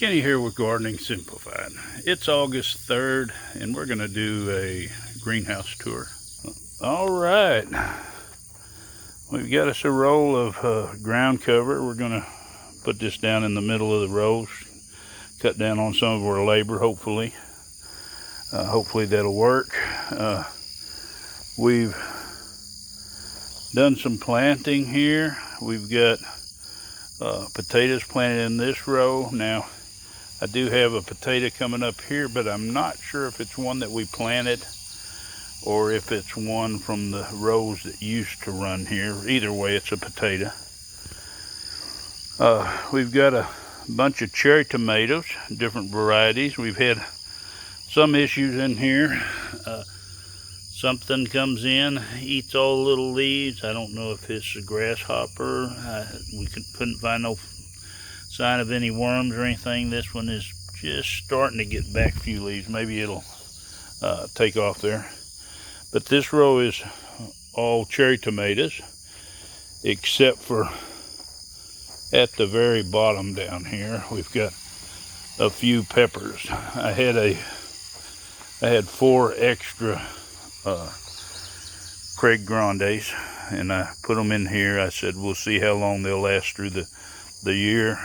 Kenny here with Gardening Simplified. It's August 3rd and we're going to do a greenhouse tour. All right, we've got us a roll of ground cover. We're going to put this down in the middle of the rows, cut down on some of our labor, hopefully. Hopefully that'll work. We've done some planting here. We've got potatoes planted in this row. Now, I do have a potato coming up here, but I'm not sure if it's one that we planted or if it's one from the rows that used to run here. Either way, it's a potato. We've got a bunch of cherry tomatoes, different varieties. We've had some issues in here. Something comes in, eats all the little leaves. I don't know if it's a grasshopper. We couldn't find no sign of any worms or anything. This one is just starting to get back a few leaves. Maybe it'll take off there. But this row is all cherry tomatoes, except for at the very bottom down here, we've got a few peppers. I had 4 extra Craig Grandes, and I put them in here. I said we'll see how long they'll last through the year.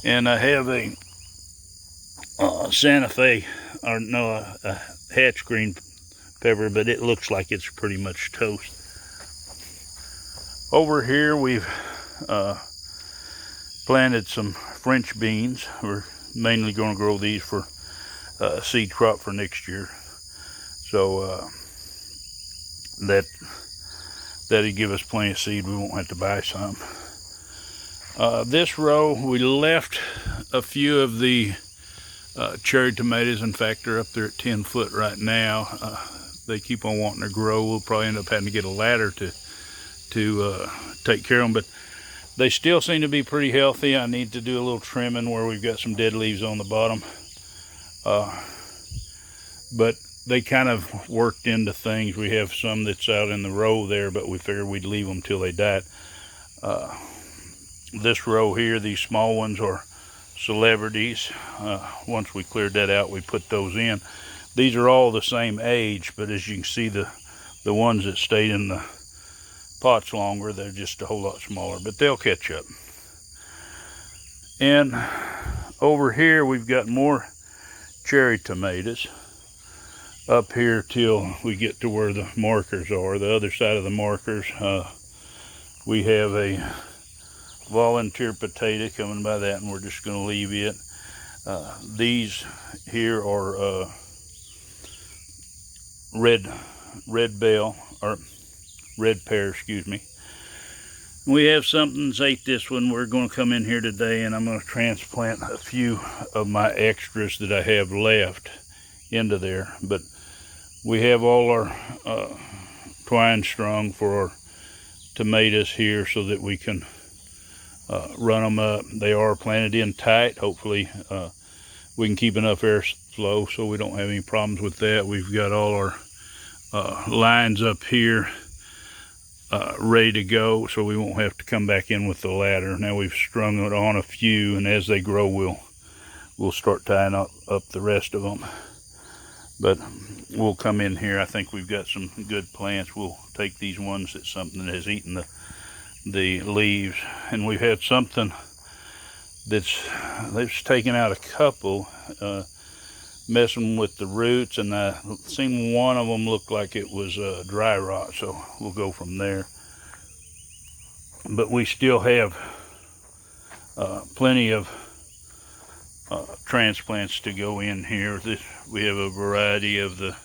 And I have a Santa Fe, or no, a Hatch green pepper, but it looks like it's pretty much toast. Over here we've planted some French beans. We're mainly going to grow these for seed crop for next year. So that'll give us plenty of seed. We won't have to buy some. This row, we left a few of the cherry tomatoes. In fact, they're up there at 10 foot right now. They keep on wanting to grow. We'll probably end up having to get a ladder to take care of them, but they still seem to be pretty healthy. I need to do a little trimming where we've got some dead leaves on the bottom. But they kind of worked into things. We have some that's out in the row there, but we figured we'd leave them till they died. This row here, these small ones are celebrities. Once we cleared that out, we put those in. These are all the same age, but as you can see, the ones that stayed in the pots longer, they're just a whole lot smaller, but they'll catch up. And over here, we've got more cherry tomatoes up here till we get to where the markers are. The other side of the markers, we have a volunteer potato coming by that, and we're just going to leave it. These here are red bell, or red pear, excuse me. We have something that's ate this one. We're going to come in here today, and I'm going to transplant a few of my extras that I have left into there. But we have all our twine strung for our tomatoes here so that we can run them up. They are planted in tight. Hopefully we can keep enough airflow so we don't have any problems with that. We've got all our lines up here ready to go, so we won't have to come back in with the ladder. Now we've strung it on a few, and as they grow we'll start tying up the rest of them. But we'll come in here. I think we've got some good plants. We'll take these ones that something has eaten the leaves, and we've had something that's taken out a couple, messing with the roots, and I seen one of them look like it was dry rot, so we'll go from there. But we still have plenty of transplants to go in here. We have a variety of the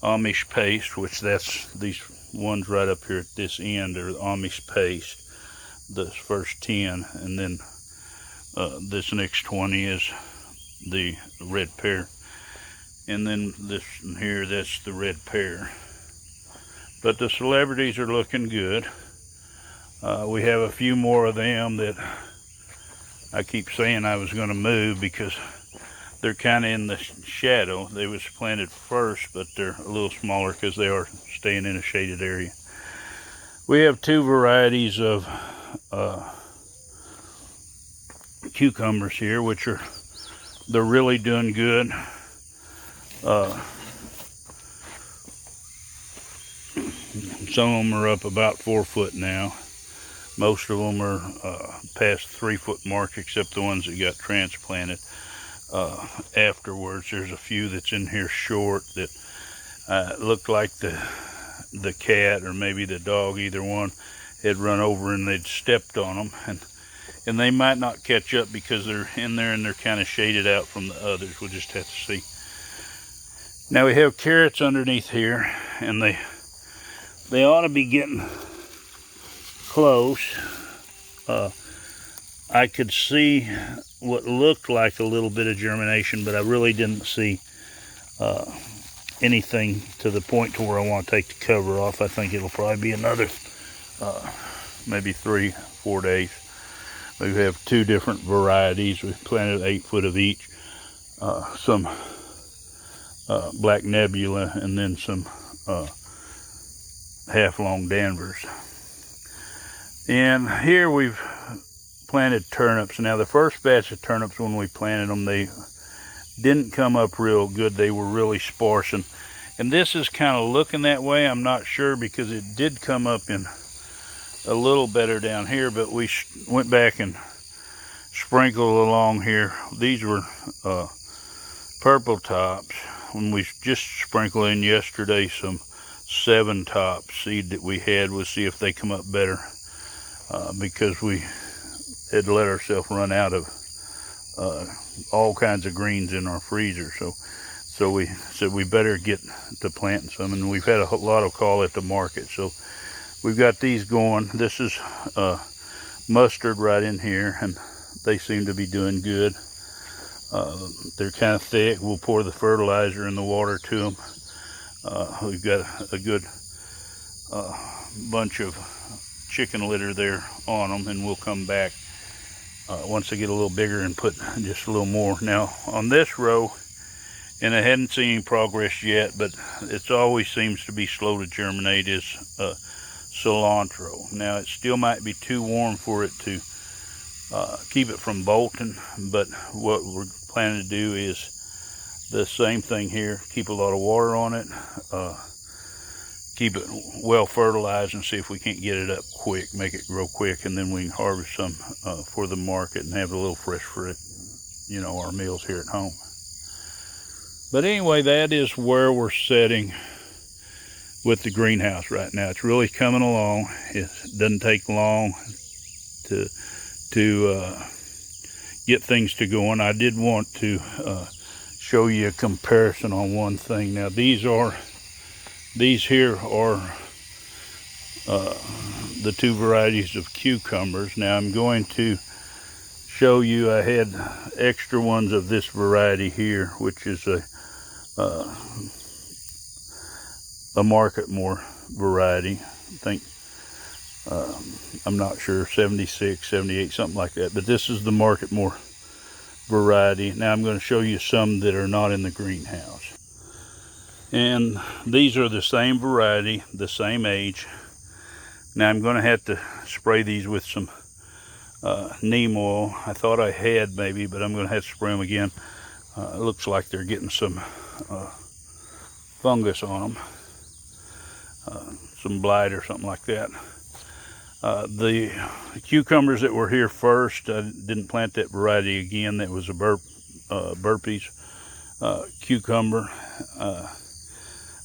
Amish paste, which that's these ones right up here at this end are the Amish paste, the first 10, and then this next 20 is the red pear, and then this one here, that's the red pear. But the celebrities are looking good. We have a few more of them that I keep saying I was going to move because they're kind of in the shadow. They was planted first, but they're a little smaller because they are staying in a shaded area. We have 2 varieties of cucumbers here, which they're really doing good. Some of them are up about 4 foot now. Most of them are past 3 foot mark, except the ones that got transplanted afterwards. There's a few that's in here short that looked like the cat or maybe the dog, either one, had run over and they'd stepped on them, and they might not catch up because they're in there and they're kind of shaded out from the others. We'll just have to see. Now we have carrots underneath here, and they ought to be getting close. I could see what looked like a little bit of germination, but I really didn't see anything to the point to where I want to take the cover off. I think it'll probably be another maybe 3-4 days. We have 2 different varieties. We planted 8 foot of each. Some Black Nebula, and then some half-long Danvers. And here we've planted turnips. Now the first batch of turnips, when we planted them, they didn't come up real good. They were really sparse, and this is kind of looking that way. I'm not sure, because it did come up in a little better down here, but we went back and sprinkled along here. These were purple tops. When we just sprinkled in yesterday some 7-top seed that we had, we'll see if they come up better, because we had let ourselves run out of all kinds of greens in our freezer. So we said we better get to planting some, and we've had a lot of call at the market. So we've got these going. This is mustard right in here, and they seem to be doing good. They're kind of thick. We'll pour the fertilizer and the water to them. We've got a good bunch of chicken litter there on them, and we'll come back once they get a little bigger and put just a little more. Now on this row, and I hadn't seen any progress yet, but it always seems to be slow to germinate, is cilantro. Now it still might be too warm for it to keep it from bolting, but what we're planning to do is the same thing here. Keep a lot of water on it, keep it well fertilized, and see if we can't get it up quick, make it grow quick, and then we can harvest some for the market and have a little fresh fruit, you know, our meals here at home. But anyway, that is where we're setting with the greenhouse right now. It's really coming along. It doesn't take long to get things to going. I did want to show you a comparison on one thing. Now these here are the 2 varieties of cucumbers. Now I'm going to show you, I had extra ones of this variety here, which is a Marketmore variety. I think I'm not sure, 76, 78, something like that. But this is the Marketmore variety. Now I'm going to show you some that are not in the greenhouse. And these are the same variety, the same age. Now I'm going to have to spray these with some neem oil. I thought I had maybe, but I'm going to have to spray them again. It looks like they're getting some fungus on them, some blight or something like that. The cucumbers that were here first, I didn't plant that variety again. That was a Burpees cucumber.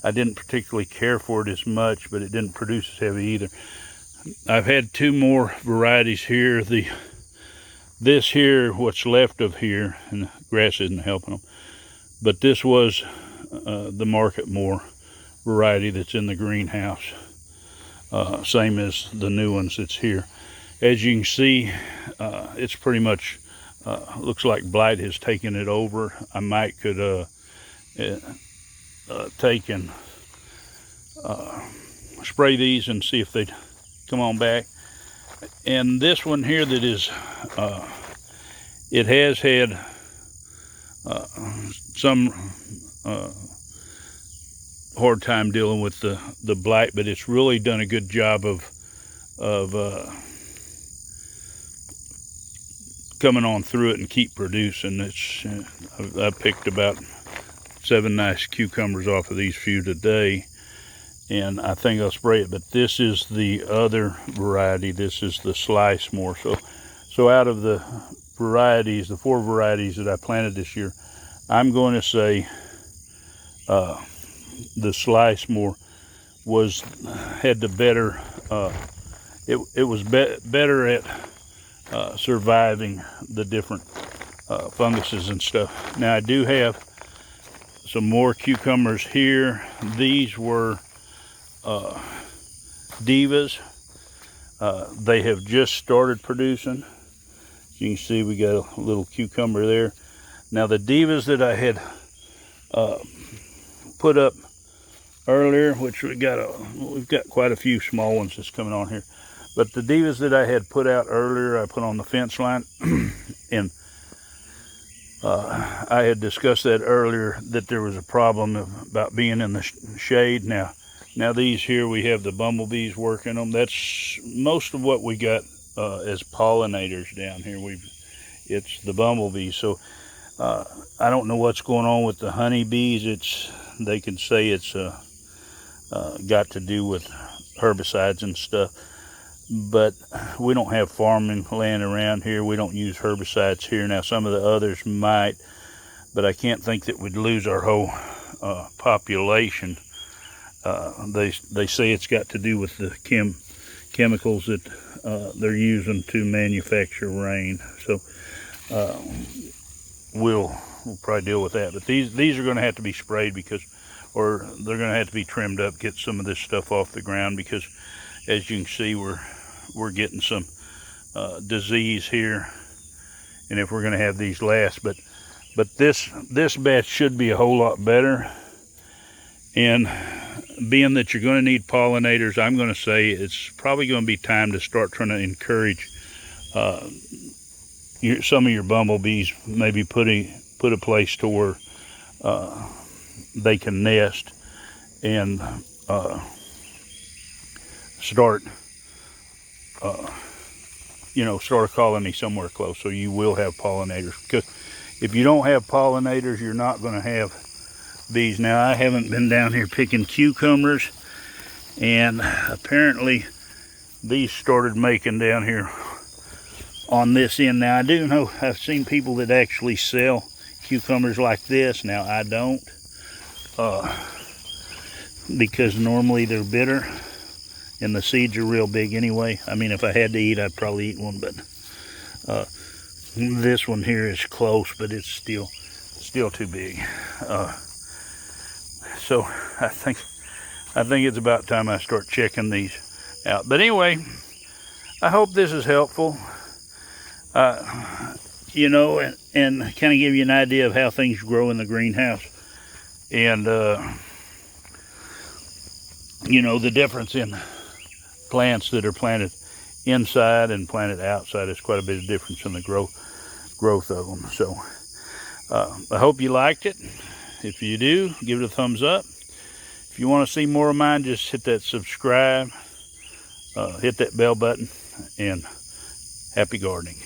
I didn't particularly care for it as much, but it didn't produce as heavy either. I've had 2 more varieties here. This here, what's left of here, and the grass isn't helping them, but this was the Marketmore variety that's in the greenhouse. Same as the new ones that's here. As you can see, it's pretty much looks like blight has taken it over. I might could take and spray these and see if they'd come on back. And this one here that is, it has had some hard time dealing with the blight, but it's really done a good job of coming on through it and keep producing. It's I picked about 7 nice cucumbers off of these few today, and I think I'll spray it. But this is the other variety. This is the Slice More. So out of the varieties, the 4 varieties that I planted this year, I'm going to say the Slice More had the better. It was better at surviving the different funguses and stuff. Now I do have some more cucumbers here. These were Divas. They have just started producing. You can see we got a little cucumber there. Now the Divas that I had put up earlier, which we've got quite a few small ones that's coming on here. But the Divas that I had put out earlier, I put on the fence line, and I had discussed that earlier, that there was a problem about being in the shade. Now these here, we have the bumblebees working them. That's most of what we got as pollinators down here. It's the bumblebees. So I don't know what's going on with the honeybees. They can say it's got to do with herbicides and stuff, but we don't have farming land around here. We don't use herbicides here. Now some of the others might, but I can't think that we'd lose our whole population. They say it's got to do with the chemicals that they're using to manufacture rain. So we'll probably deal with that. But these are going to have to be sprayed, or they're going to have to be trimmed up, get some of this stuff off the ground, because as you can see, we're getting some disease here, and if we're going to have these last, but this batch should be a whole lot better. And being that you're going to need pollinators, I'm going to say it's probably going to be time to start trying to encourage some of your bumblebees, maybe put a place to where they can nest and start a colony somewhere close, so you will have pollinators. Because if you don't have pollinators, you're not going to have bees. Now I haven't been down here picking cucumbers, and apparently these started making down here on this end. Now I do know, I've seen people that actually sell cucumbers like this. Now I don't, because normally they're bitter and the seeds are real big anyway. I mean, if I had to eat, I'd probably eat one, but this one here is close, but it's still too big. So I think it's about time I start checking these out. But anyway, I hope this is helpful. And kind of give you an idea of how things grow in the greenhouse, and the difference in plants that are planted inside and planted outside is quite a bit of difference in the growth of them. So I hope you liked it. If you do, give it a thumbs up. If you want to see more of mine, just hit that subscribe, hit that bell button, and happy gardening.